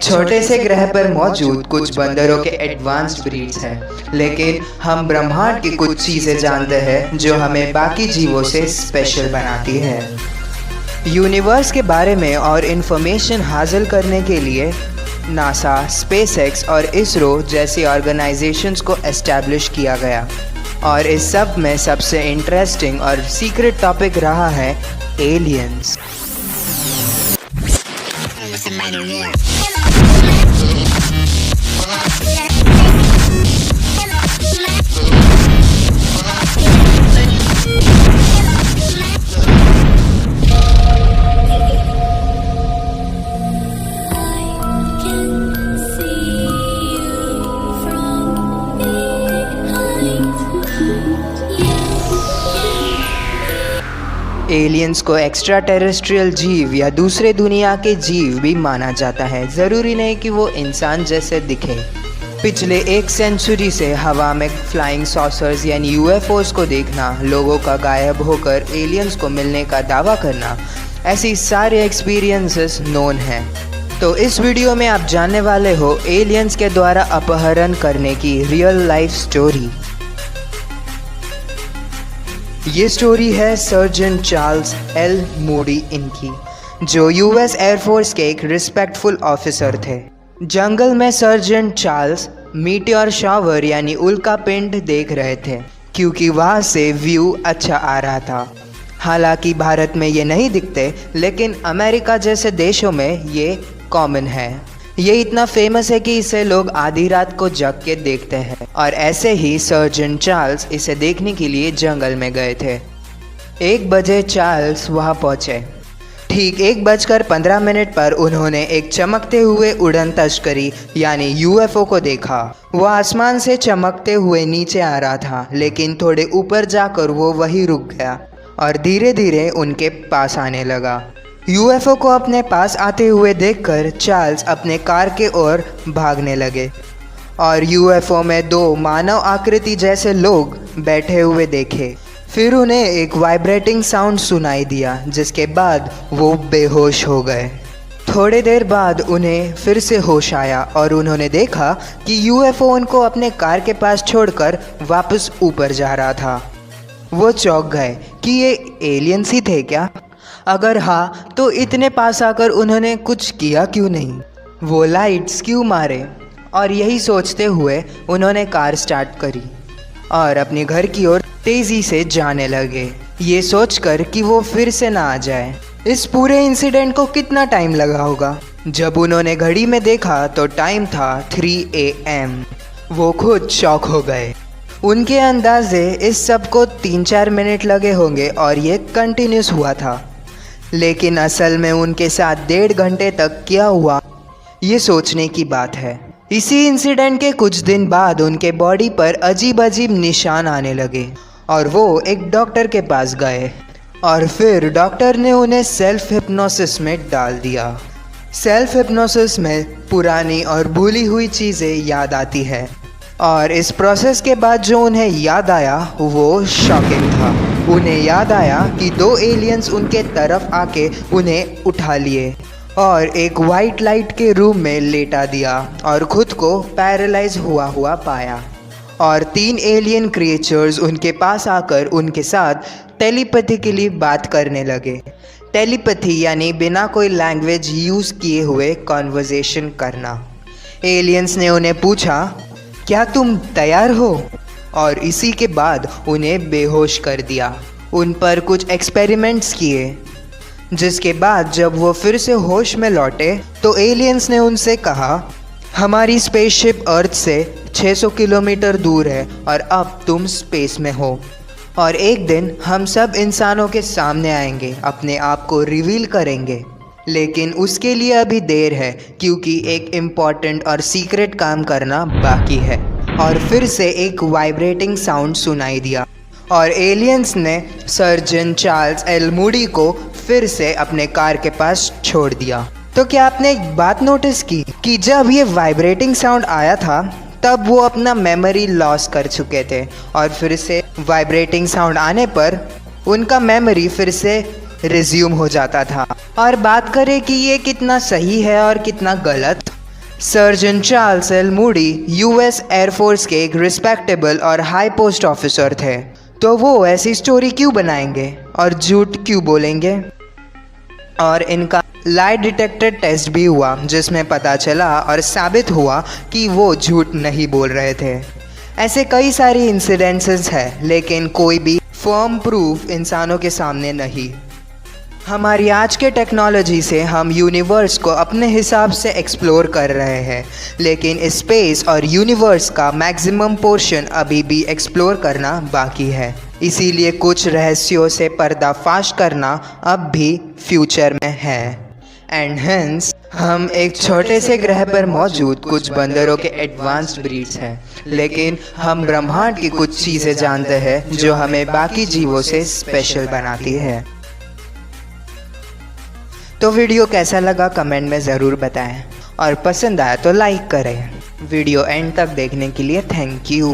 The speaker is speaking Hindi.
छोटे से ग्रह पर मौजूद कुछ बंदरों के एडवांस्ड ब्रीड्स हैं, लेकिन हम ब्रह्मांड की कुछ चीज़ें जानते हैं जो हमें बाकी जीवों से स्पेशल बनाती है। यूनिवर्स के बारे में और इन्फॉर्मेशन हासिल करने के लिए नासा, स्पेसएक्स और इसरो जैसी ऑर्गेनाइजेशंस को एस्टैब्लिश किया गया, और इस सब में सबसे इंटरेस्टिंग और सीक्रेट टॉपिक रहा है एलियंस। एलियंस को एक्स्ट्रा टेरेस्ट्रियल जीव या दूसरे दुनिया के जीव भी माना जाता है। ज़रूरी नहीं कि वो इंसान जैसे दिखे। पिछले 1 सेंचुरी से हवा में फ्लाइंग सॉसर्स यानी यूएफओस को देखना, लोगों का गायब होकर एलियंस को मिलने का दावा करना, ऐसी सारे एक्सपीरियंसेस नोन हैं। तो इस वीडियो में आप जानने वाले हो एलियंस के द्वारा अपहरण करने की रियल लाइफ स्टोरी। ये स्टोरी है सर्जन चार्ल्स एल मूडी इनकी, जो यूएस एयरफोर्स के एक रिस्पेक्टफुल ऑफिसर थे। जंगल में सर्जन चार्ल्स मीटियोर शावर यानी उल्का पिंड देख रहे थे, क्योंकि वहाँ से व्यू अच्छा आ रहा था। हालांकि भारत में ये नहीं दिखते, लेकिन अमेरिका जैसे देशों में ये कॉमन है। ये इतना फेमस है कि इसे लोग आधी रात को जग के देखते हैं, और ऐसे ही सर्जन चार्ल्स इसे देखने के लिए जंगल में गए थे। 1 बजे चार्ल्स वहाँ पहुँचे। ठीक 1:15 पर उन्होंने एक चमकते हुए उड़न तस्करी यानी यूएफओ को देखा। वो आसमान से चमकते हुए नीचे आ रहा था, लेकिन थोड़े ऊपर जाकर वो वहीं रुक गया और धीरे धीरे उनके पास आने लगा। यूएफओ को अपने पास आते हुए देखकर चार्ल्स अपने कार के ओर भागने लगे, और यूएफओ में 2 मानव आकृति जैसे लोग बैठे हुए देखे। फिर उन्हें एक वाइब्रेटिंग साउंड सुनाई दिया, जिसके बाद वो बेहोश हो गए। थोड़ी देर बाद उन्हें फिर से होश आया और उन्होंने देखा कि यूएफओ उनको अपने कार के पास छोड़कर वापस ऊपर जा रहा था। वो चौंक गए कि ये एलियंस ही थे क्या? अगर हाँ, तो इतने पास आकर उन्होंने कुछ किया क्यों नहीं? वो लाइट्स क्यों मारे? और यही सोचते हुए उन्होंने कार स्टार्ट करी और अपने घर की ओर तेज़ी से जाने लगे, ये सोचकर कि वो फिर से ना आ जाए। इस पूरे इंसिडेंट को कितना टाइम लगा होगा? जब उन्होंने घड़ी में देखा तो टाइम था 3 AM। वो खुद शॉक हो गए। उनके अंदाजे इस सब को 3-4 मिनट लगे होंगे और ये कंटिन्यूस हुआ था, लेकिन असल में उनके साथ 1.5 घंटे तक क्या हुआ, ये सोचने की बात है। इसी इंसिडेंट के कुछ दिन बाद उनके बॉडी पर अजीब अजीब निशान आने लगे, और वो एक डॉक्टर के पास गए, और फिर डॉक्टर ने उन्हें सेल्फ हिप्नोसिस में डाल दिया। सेल्फ हिप्नोसिस में पुरानी और भूली हुई चीज़ें याद आती है, और इस प्रोसेस के बाद जो उन्हें याद आया वो शॉकिंग था। उन्हें याद आया कि 2 एलियंस उनके तरफ आके उन्हें उठा लिए और एक वाइट लाइट के रूम में लेटा दिया, और खुद को पैरालाइज हुआ पाया। और 3 एलियन क्रिएचर्स उनके पास आकर उनके साथ टेलीपैथिकली बात करने लगे। टेलीपैथी यानी बिना कोई लैंग्वेज यूज़ किए हुए कॉन्वर्जेशन करना। एलियंस ने उन्हें पूछा, क्या तुम तैयार हो? और इसी के बाद उन्हें बेहोश कर दिया। उन पर कुछ एक्सपेरिमेंट्स किए, जिसके बाद जब वो फिर से होश में लौटे तो एलियंस ने उनसे कहा, हमारी स्पेसशिप अर्थ से 600 किलोमीटर दूर है और अब तुम स्पेस में हो, और एक दिन हम सब इंसानों के सामने आएंगे, अपने आप को रिवील करेंगे, लेकिन उसके लिए अभी देर है, क्योंकि एक इम्पॉर्टेंट और सीक्रेट काम करना बाकी है। और फिर से एक वाइब्रेटिंग साउंड सुनाई दिया, और एलियंस ने सर्जन चार्ल्स एल मूडी को फिर से अपने कार के पास छोड़ दिया। तो क्या आपने एक बात नोटिस की कि जब ये वाइब्रेटिंग साउंड आया था तब वो अपना मेमोरी लॉस कर चुके थे, और फिर से वाइब्रेटिंग साउंड आने पर उनका मेमोरी फिर से रिज्यूम हो जाता था। और बात करें कि ये कितना सही है और कितना गलत, surgeon Charles L Moody US air force के एक रिस्पेक्टेबल और हाई पोस्ट ऑफिसर थे, तो वो ऐसी स्टोरी क्यों बनाएंगे और झूठ क्यों बोलेंगे। और इनका लाई डिटेक्टर टेस्ट भी हुआ, जिसमें पता चला और साबित हुआ कि वो झूठ नहीं बोल रहे थे। ऐसे कई सारी इंसिडेंसेस हैं, लेकिन कोई भी फर्म प्रूफ इंसानों के सामने नहीं। हमारी आज के टेक्नोलॉजी से हम यूनिवर्स को अपने हिसाब से एक्सप्लोर कर रहे हैं, लेकिन स्पेस और यूनिवर्स का मैक्सिमम पोर्शन अभी भी एक्सप्लोर करना बाकी है। इसीलिए कुछ रहस्यों से पर्दाफाश करना अब भी फ्यूचर में है। एंड हेंस हम एक छोटे से ग्रह पर मौजूद कुछ बंदरों के एडवांस्ड ब्रीड्स हैं, लेकिन हम ब्रह्मांड की कुछ चीज़ें जानते हैं जो हमें बाकी जीवों से स्पेशल बनाती है। तो वीडियो कैसा लगा कमेंट में ज़रूर बताएं और पसंद आया तो लाइक करें। वीडियो एंड तक देखने के लिए थैंक यू।